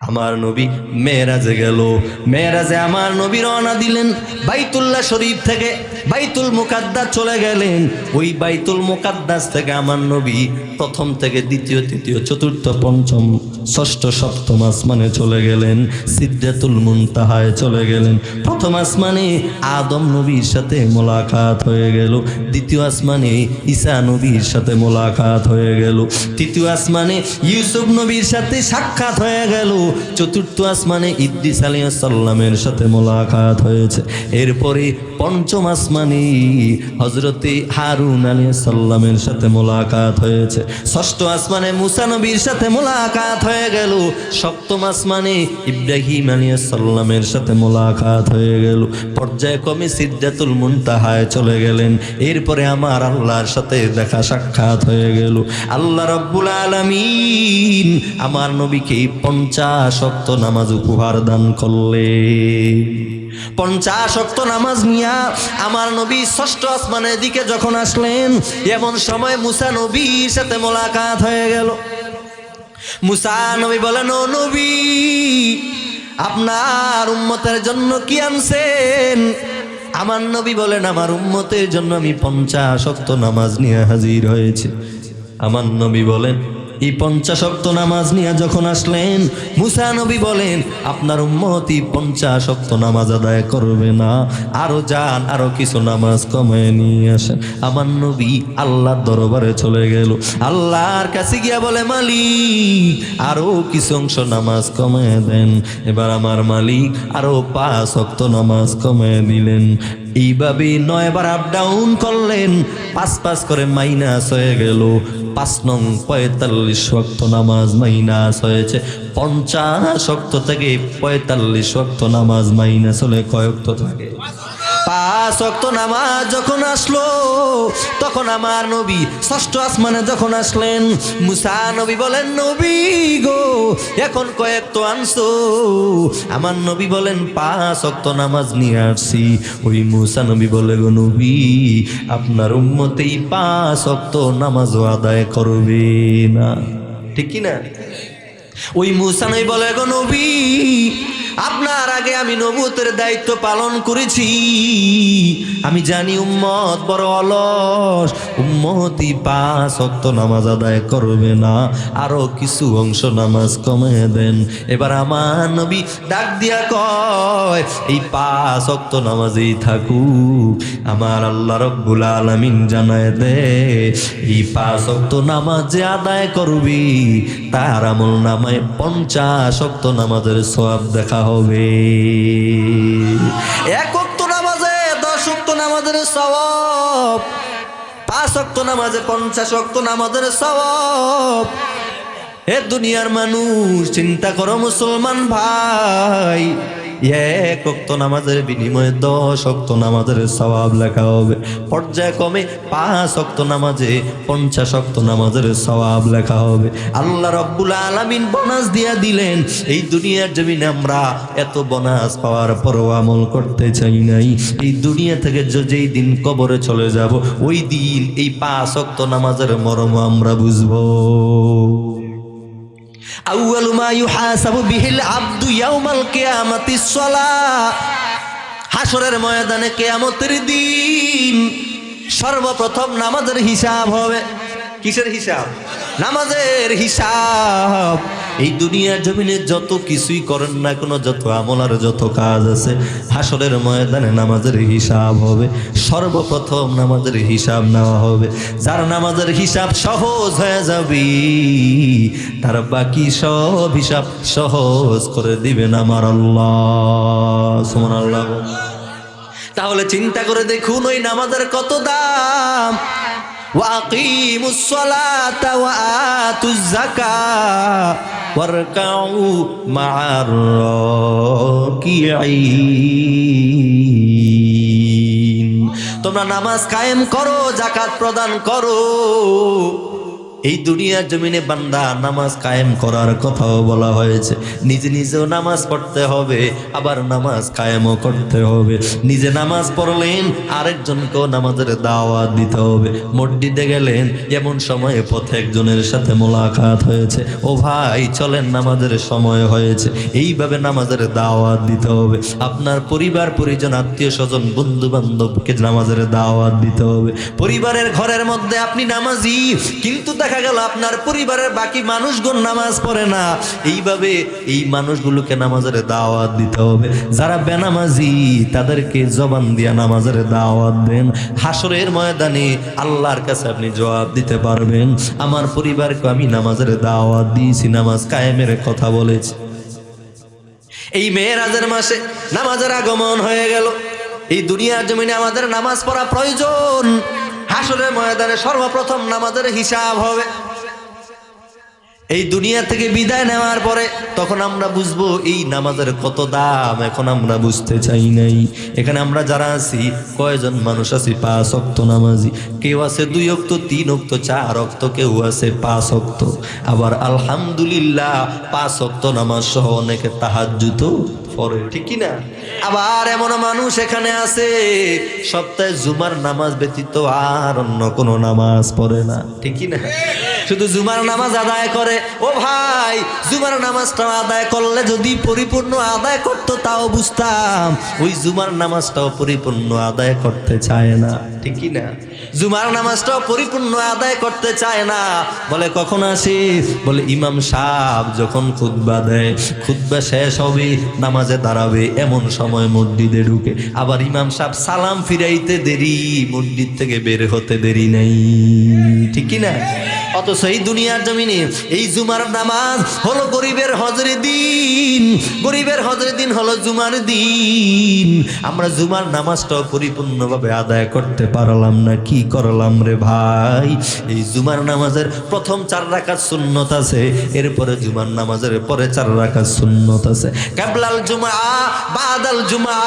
আমার নবী মেরাজে গেল। মেরাজে আমার নবী রওনা দিলেন বাইতুল্লাহ শরীফ থেকে, বাইতুল মুকাদ্দাস চলে গেলেন। ওই বাইতুল মুকাদ্দাস থেকে আমার নবী প্রথম থেকে দ্বিতীয়, তৃতীয়, চতুর্থ, পঞ্চম, ষষ্ঠ, সপ্তম আসমানে চলে গেলেন। সিদরাতুল মুনতাহায় চলে গেলেন। প্রথম আসমানে আদম নবীর সাথে মোলাকাত হয়ে গেল। দ্বিতীয় আসমানে ঈসা নবীর সাথে মোলাকাত হয়ে গেল। তৃতীয় আসমানে ইউসুফ নবীর সাথে সাক্ষাৎ হয়ে গেল। চতুর্থ আসমানে ইদ্রিস আলাইহিস সালামের সাথে মোলাকাত হয়েছে। এরপরে পঞ্চম আসমানে হযরতে হারুন আলাইহিস সালামের সাথে মোলাকাত হয়েছে। ষষ্ঠ আসমানে মুসা নবীর সাথে মোলাকাত হয়ে গেল। সপ্তম আসমানে ইব্রাহিম আলাইহিস সালামের সাথে মোলাকাত হয়ে গেল। পর্যায়ক্রমে সিদরাতুল মুনতাহায় চলে গেলেন। এরপরে আমার আল্লাহর সাথে দেখা সাক্ষাৎ হয়ে গেল। আল্লাহ রাব্বুল আলামিন আমার নবীকে 50 ওয়াক্ত নামাজ উপহার দান করলেন। 50 ওয়াক্ত নামাজ নিয়া আমার নবী ষষ্ঠ আসমানের দিকে যখন আসলেন, এমন সময় মুসা নবীর সাথে মোলাকাত হয়ে গেল। মুসা নবী বলেন, ও নবী, আপনার উম্মতের জন্য কি আনছেন? আমার নবী বলেন, আমার উম্মতের জন্য আমি 50 ওয়াক্ত নামাজ নিয়ে হাজির হয়েছি। আমার নবী বলেন, এই 50 ওয়াক্ত নামাজ নিয়ে যখন আসলেন, মুসা নবী বলেন, আপনার উম্মতি 50 ওয়াক্ত নামাজ আদায় করবে না, আরো যান, আরো কিছু নামাজ কমায় নিয়ে আসেন। আমার নবী আল্লাহর দরবারে চলে গেল। আল্লাহর কাছে গিয়া বলে, মালিক, আরো কিছু অংশ নামাজ কমায় দেন। এবার আমার মালিক আরো 5 ওয়াক্ত নামাজ কমায় দিলেন। এইভাবে 9 বার আপ ডাউন করলেন। 5 করে মাইনাস হয়ে গেল। 5 নং 45 ওয়াক্ত নামাজ মাইনাস হয়েছে। 50 ওয়াক্ত থেকে 45 ওয়াক্ত নামাজ মাইনাস হলে কয় ওয়াক্ত থাকে? 5 ওয়াক্ত নামাজ যখন আসলো, তখন আমার নবী ষষ্ঠ আসমানে যখন আসলেন, মুসা নবী বলেন, নবী গো, এখন কয়েক তো আনছো? আমার নবী বলেন, 5 ওয়াক্ত নামাজ নিয়ে আসছি। ওই মুসা নবী বলে, গো নবী, আপনার উম্মতেই 5 ওয়াক্ত নামাজও আদায় করবে না, ঠিক কি না? ওই মুসা নবী বলে, গো নবী, আপনার আগে আমি নবুয়তের দায়িত্ব পালন করেছি। আমি জানি উম্মত বড় অলস, উম্মতই 5 ওয়াক্ত নামাজ আদায় করবে না, আরো কিছু অংশ নামাজ কমিয়ে দেন। এবার আমার নবী ডাক দিয়া কয়, এই 5 ওয়াক্ত নামাজেই থাকুক। আমার আল্লাহ রাব্বুল আলামিন জানায় দে, এই 5 ওয়াক্ত নামাজ যে আদায় করবি, তার আমল নামায় 50 ওয়াক্ত নামাজের সওয়াব দেখা হবে। 1 ওয়াক্ত নামাজে 10 ওয়াক্ত নামাজের সওয়াব, 5 ওয়াক্ত নামাজে 50 ওয়াক্ত নামাজের সওয়াব। এ দুনিয়ার মানুষ, চিন্তা করো মুসলমান ভাই, 1 ওয়াক্ত নামাজের বিনিময়ে 10 ওয়াক্ত নামাজের সওয়াব লেখা হবে। পর্যায়ক্রমে 5 ওয়াক্ত নামাজে 50 ওয়াক্ত নামাজের সওয়াব লেখা হবে। আল্লাহ রাব্বুল আলামিন বোনাস দিয়া দিলেন। এই দুনিয়ার জমিনে আমরা এত বোনাস পাওয়ার পরও আমল করতে চাই নাই। এই দুনিয়া থেকে যেই দিন কবরে চলে যাব, ওই দিন এই 5 ওয়াক্ত নামাজের মর্ম আমরা বুঝবো। আউয়ালু মা ইউহাসাবু বিহিল আবদু ইয়াউমাল কিয়ামাতিস সালাহ। হাসরের ময়দানে কিয়ামতের দিন সর্বপ্রথম নামাজের হিসাব হবে। কিসের হিসাব? নামাজের হিসাব। এই দুনিয়ার জমিনে যত কিছুই করেন না কোনো, যত আমল আর যত কাজ আছে, হাসরের ময়দানে নামাজের হিসাব হবে। সর্বপ্রথম নামাজের হিসাব নেওয়া হবে। যার নামাজের হিসাব সহজ হয়ে যাবে, তার বাকি সব হিসাব সহজ করে দিবেন আমার আল্লাহ। সুবহানাল্লাহ। তাহলে চিন্তা করে দেখুন, ওই নামাজের কত দাম। ওয়াকিমুস সালাতা ওয়া আতুজ যাকাত ওয়ারকাউ মা'আর রাকিঈন। তোমরা নামাজ কায়েম করো, যাকাত প্রদান করো, এই দুনিয়ার জমিনে বান্দা নামাজ কায়েম করার কথাও বলা হয়েছে। নিজে নিজেও নামাজ পড়তে হবে, আবার নামাজ কায়েমও করতে হবে। নিজে নামাজ পড়লেন, আরেকজনকেও নামাজের দাওয়াত দিতে হবে। মসজিদে গেলেন, এমন সময়ে পথে একজনের সাথে মোলাকাত হয়েছে, ও ভাই চলেন নামাজের সময় হয়েছে, এইভাবে নামাজের দাওয়াত দিতে হবে। আপনার পরিবার পরিজন আত্মীয় স্বজন বন্ধু বান্ধবকে নামাজের দাওয়াত দিতে হবে। পরিবারের ঘরের মধ্যে আপনি নামাজি, কিন্তু দেখা গেল আপনার পরিবারের বাকি মানুষগুলো নামাজ পড়ে না, এইভাবে এই মানুষগুলোকে নামাজের দাওয়াত দিতে হবে। যারা বেনামাজি তাদেরকে জবান দিয়া নামাজের দাওয়াত দেন। হাসরের ময়দানে আল্লাহর কাছে আপনি জবাব দিতে পারবেন, আমার পরিবারকে আমি নামাজের দাওয়াত দিয়েছি, নামাজ কায়েমের কথা বলেছি। এই মেরাজের মাসে নামাজের আগমন হয়ে গেল। এই দুনিয়ার জমিনে আমাদের নামাজ পড়া প্রয়োজন। হাসরের ময়দানে সর্বপ্রথম নামাজের হিসাব হবে। এই দুনিয়া থেকে বিদায় নেওয়ার পরে তখন আমরা বুঝবো এই নামাজের কত দাম। এখন আমরা বুঝতে চাই নাই। এখানে আমরা যারা আছি কয়জন মানুষ আছি 5 ওয়াক্ত নামাজি, কেউ আছে 2 ওয়াক্ত, 3 ওয়াক্ত, 4 ওয়াক্ত, কেউ আছে 5 ওয়াক্ত। আবার আলহামদুলিল্লাহ 5 ওয়াক্ত নামাজ সহ অনেকে তাহাজ্জুদও পড়ে, ঠিক কি না? আবার এমন মানুষ এখানে আছে সপ্তাহে জুমার নামাজ ব্যতীত আর অন্য কোনো নামাজ পড়ে না, ঠিক কি না? শুধু জুমার নামাজ আদায় করে। ও ভাই, জুমার নামাজটা আদায় করলে যদি পরিপূর্ণ আদায় করতো তাও বুঝতাম, ওই জুমার নামাজটাও পরিপূর্ণ আদায় করতে চায় না, ঠিক কি না? জুমার নামাজটাও পরিপূর্ণ আদায় করতে চায় না। বলে কখন আসে? বলে ইমাম সাহেব যখন খুতবা দেয়, খুতবা শেষ হবে, নামাজে দাঁড়াবে, এমন সময় মসজিদে ঢুকে। আবার ইমাম সাহেব সালাম ফিরাইতে দেরি, মসজিদ থেকে বের হতে দেরি নাই, ঠিক কি না? অথচ এই দুনিয়ার জমিনে এই জুমার নামাজ হলো গরিবের হজরের দিন। গরিবের হজরের দিন হলো জুমার দিন। আমরা জুমার নামাজটাও পরিপূর্ণভাবে আদায় করতে পারলাম না। কি করলাম রে ভাই? এই জুমার নামাজের প্রথম 4 রাকাত সুন্নত আছে, এরপরে জুমার নামাজের পরে 4 রাকাত সুন্নত আছে। কাবলাল জুমা বাদাল জুমা,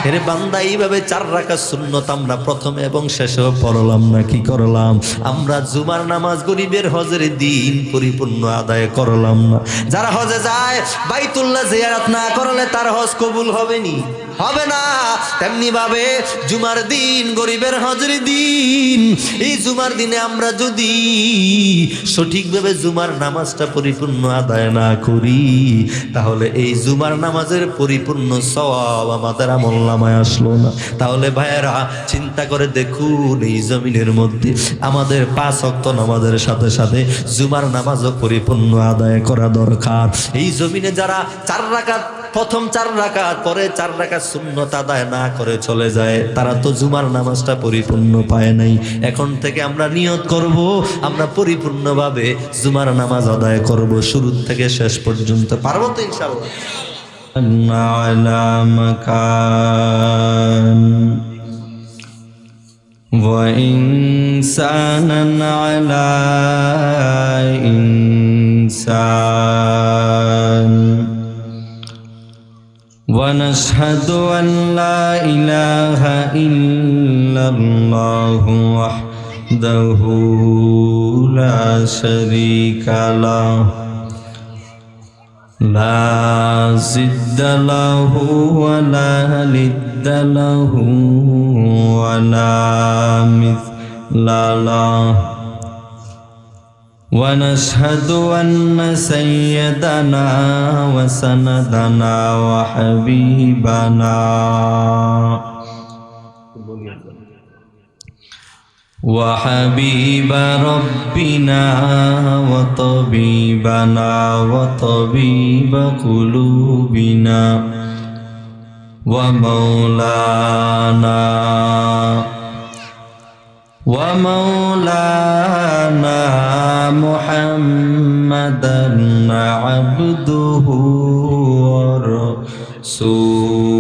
এর বান্দা এইভাবে 4 রাকাত সুন্নত আমরা প্রথমে এবং শেষেও পড়লাম না। কি করলাম? আমরা জুমার নামাজ গরিবের হজের দিন পরিপূর্ণ আদায় করলাম না। যারা হজে যায়, বাইতুল্লাহ জিয়ারত না করলে তার হজ কবুল হবে নি? হবে না। তেমনি ভাবে জুমার দিন গরিবের হজের দিন, এই জুমার দিনে আমরা যদি সঠিকভাবে জুমার নামাজটা পরিপূর্ণ আদায় না করি, তাহলে এই জুমার নামাজের পরিপূর্ণ সওয়াব আমাদের আমলনামায় আসলো না। তাহলে ভাইয়েরা চিন্তা করে দেখুন, এই জমিনের মধ্যে আমাদের 5 ওয়াক্ত নামাজের সাথে সাথে জুমার নামাজও পরিপূর্ণ আদায় করা দরকার। এই জমিনে যারা 4 রাকাত, প্রথম 4 রাকাত, পরে 4 রাকাত সুন্নত আদায় না করে চলে যায়, তারা তো জুমার নামাজটা পরিপূর্ণ পায় নাই। এখন থেকে আমরা নিয়ত করব, আমরা পরিপূর্ণভাবে জুমার নামাজ আদায় করব, শুরু থেকে শেষ পর্যন্ত। পারবো তো ইনশাআল্লাহ? وإنسانا على إنسان ونشهد أن لا إله إلا الله وحده لا شريك له لا ضد له ولا ند له ولا مثل له ونشهد أن سيدنا وسندنا وحبيبنا وحبيب ربنا وطبيبنا وطبيب قلوبنا ومولانا محمدا عبده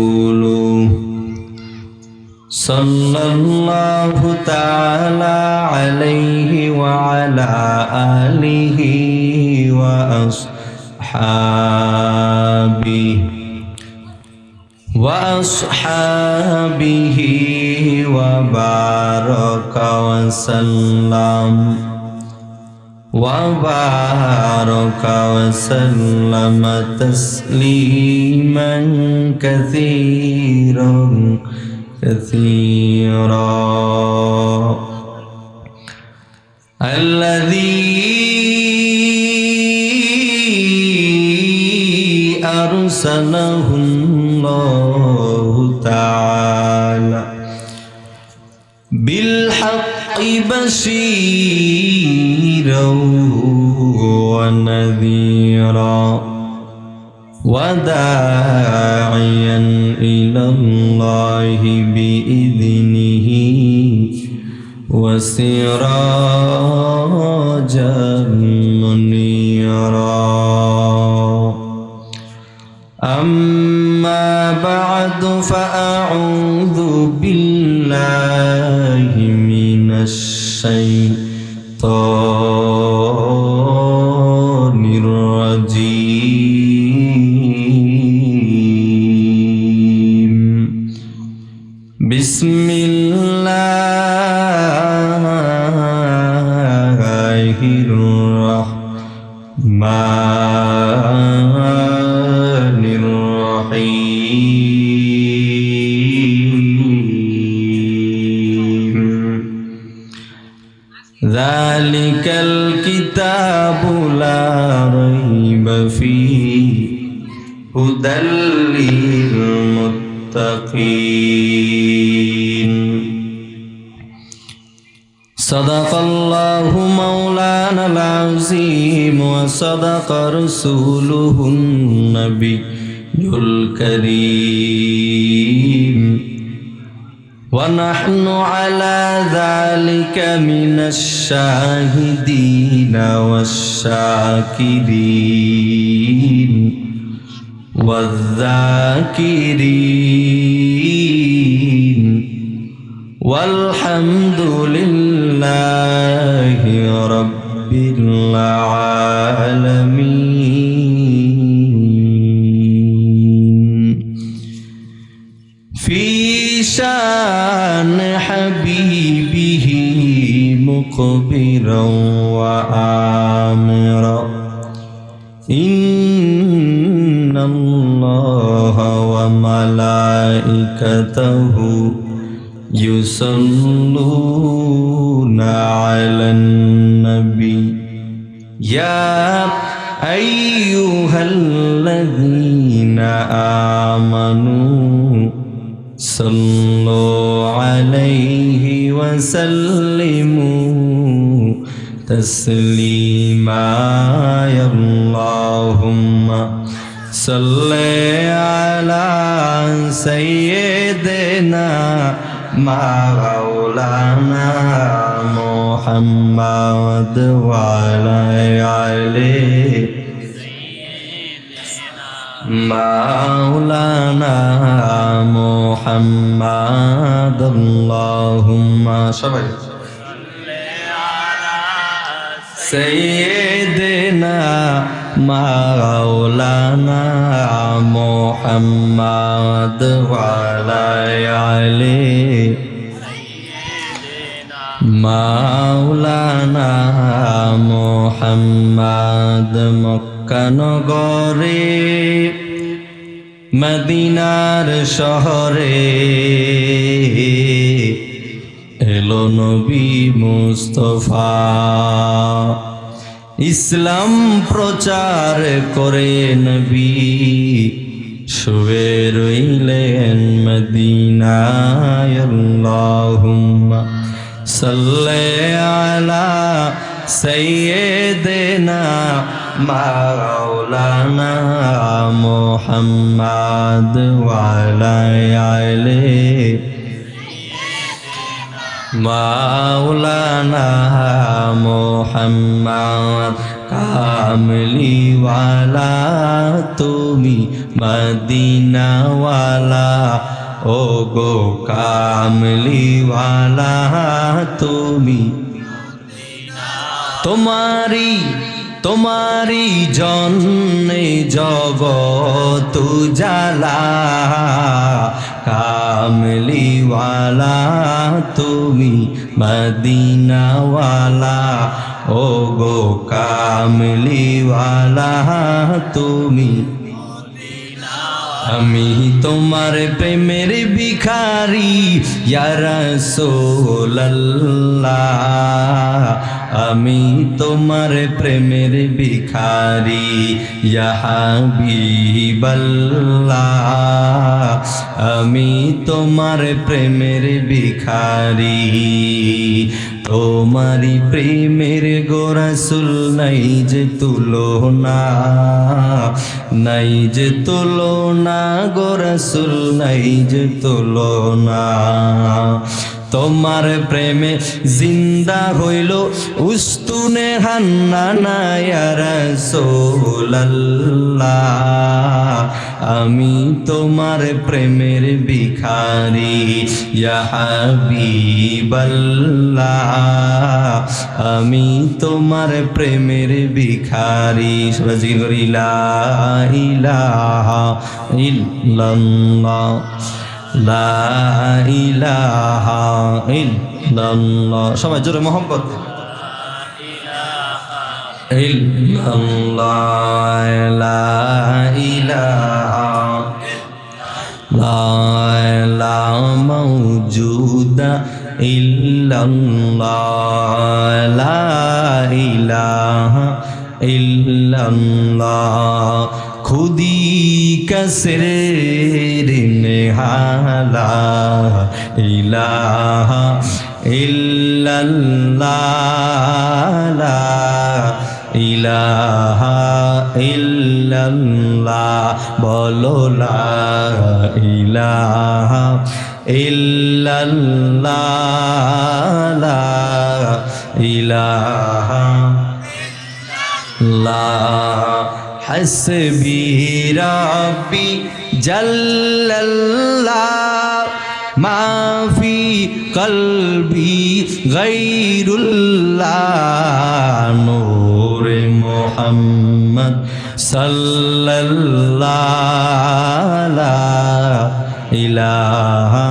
ورسوله صلى الله تعالى عليه وعلى آله وأصحابه وبارك وسلم وبارك وسلم تسليما كثيرا كثيرا الذي أرسله الله تعالى بالحق بشيرا ونذيرا وداعيا إلى الله بإذنه وسراجا منيرا أما بعد فأعوذ بالله من الشيطان الرجيم بسم الله الرحمن الرحيم ذلك الكتاب لا ريب فيه هدى للمتقين صدق الله مولانا العظيم وصدق رسوله النبي الكريم ونحن على ذلك من الشاهدين والشاكرين والذاكرين والحمد لله رب العالمين في شان حبيبه مقبرا وآمرا إن الله وملائكته يصلون على النبي يا أيها الذين آمنوا صلوا عليه وسلموا تسليما يا اللهم صل على سيدنا مولانا محمد وعلى آله مولانا محمد اللهم صل سيدنا مولانا محمد وعلى آله مولانا محمد মক্কা নগরে মদিনার শহরে এলো নবী মুস্তাফা ইসলাম প্রচার করে নবী শুয়ে রইলেন মদিনায় আল্লাহুম্মা সাল্লি আলা সাইয়্যিদিনা মাওলানা মুহাম্মদ ওয়া আলা আলিহি মাওলানা মুহাম্মদ কামলিওয়ালা তুমি মদিনাওয়ালা ও গো কামলিওয়ালা তুমি তোমারি জন্যে জগৎ উজালা কামলিওয়ালা তুমি মদিনাওয়ালা ও গো কামলিওয়ালা তুমি, আমি তোমার প্রেমের ভিখারি ইয়া রাসূলুল্লাহ, আমি তোমার প্রেমের ভিখারি ইয়া হাবিবাল্লাহ, আমি তোমার প্রেমের ভিখারি। তোমারি প্রেমের গো রাসূল নাই যে তুলনা, নাই যে তুলনা গো রাসূল নাই যে তুলনা। তোমার প্রেমে জিন্দা হইল উস্তুনে হান্নানা ইয়া রাসূলুল্লাহ, আমি তোমার প্রেমের ভিখারি ইয়া হাবিবাল্লাহ, আমি তোমার প্রেমের ভিখারি। সবাই জিকির করি লা ইলাহা ইল্লাল্লাহ, লা ইলাহা ইল্লাল্লাহ। সবাই জোরে মোহাম্মত ইল্লাল্লাহ, লা ইলাহা লা মাওজুদা ইল্লাল্লাহ, লা ইলাহা ইল্লাল্লাহ, খুদি কসর নেহালা ইলাহা ইল্লাল্লাহ, লা ইলাহা ইল্লাল্লাহ, বলো লা ইলাহা ইল্লাল্লাহ, লা ইলাহা লা হাসবি রাব্বি জাল্লাল্লাহ, মা ফি কলবি গায়রুল্লাহ, নূরে মুহাম্মদ সাল্লাল্লাহ, লা ইলাহা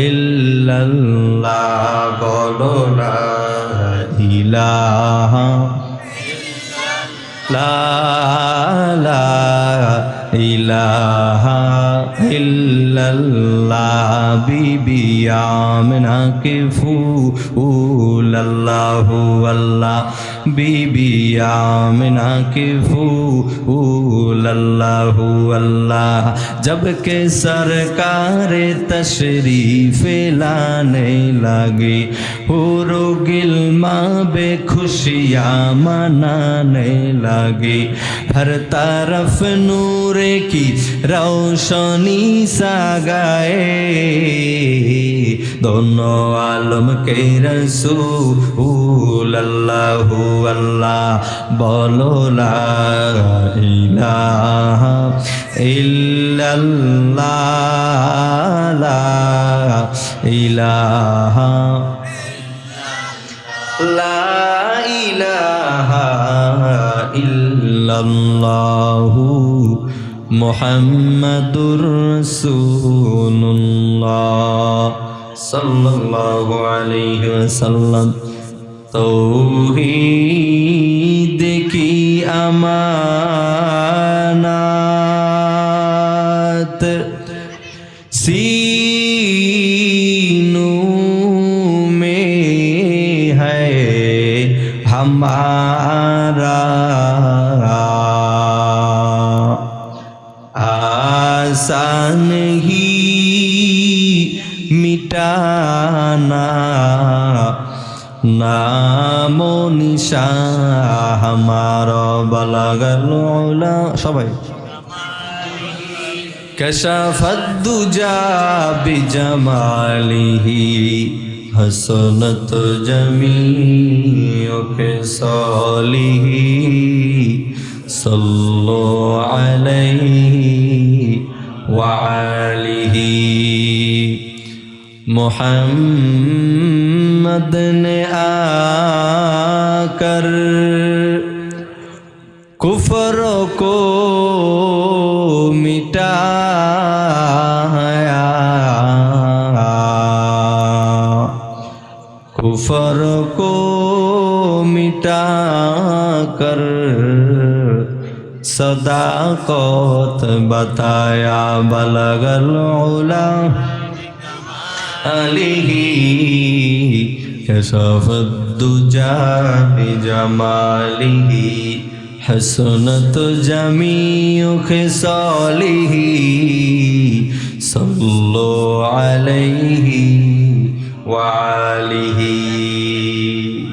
ইল্লাল্লাহ, বলো লা ইলাহা লা ইলাহা ইল্লাল্লাহ, বিবি আমিনা কে ফুল আল্লাহু আল্লাহ, বিবি আমিনা के फूल अल्लाह अल्लाह, जब के सरकार तशरीफ लाने लगे, हुरो गिल्मा बेखुशियाँ मनाने लगे, हर तरफ नूरे की रोशनी सा गए, दोनों आलम के रसूल अल्लाह अल्लाह, बोलो ला इलाहा इल्लल्लाह, ला इलाहा ला इलाहा इल्लल्लाहु मुहम्मदुर रसूलुल्लाह सल्लल्लाहु अलैहि वसल्लम। तौहीद की अमानत सीनों में है हमारा, आसान ही मिटाना नामो निशा हमारा, बलगल उला सबाई कशफत दुजा बिजमालिही, हसनत जमीओ के सालिही, सल्लो अलैहि व आलिही। मोहम्मद ने आकर कुफ्र को मिटाया, कुफ्र को मिटा सदाकत बताया बलगल उला अलिही कशफत दुजा बिजमालिही हसनत जमीउ खिसालिही सल्लु अलैहि व आलिही